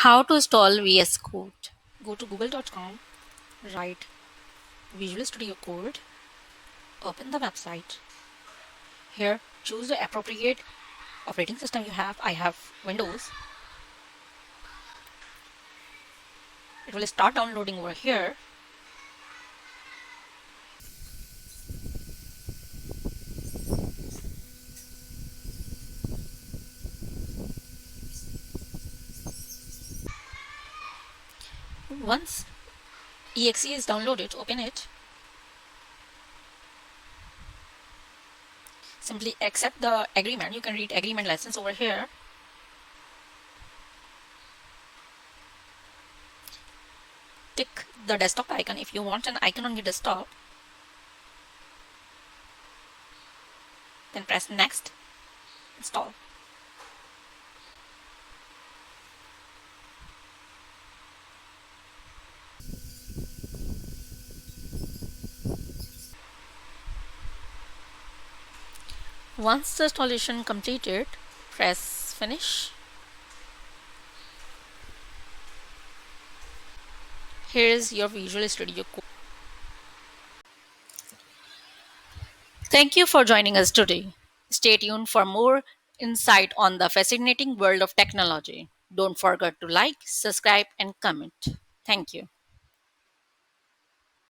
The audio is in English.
How to install VS Code. Go to google.com, write Visual Studio Code, open the website. Here, choose the appropriate operating system you have. I have Windows. It will start downloading over here. Once exe is downloaded, open it. Simply accept the agreement. You can read agreement license over here. Tick the desktop icon if you want an icon on your desktop. Then press next. Install. Once the installation completed, press finish. Here is your Visual Studio Code. Thank you for joining us today. Stay tuned for more insight on the fascinating world of technology. Don't forget to like, subscribe, and comment. Thank you.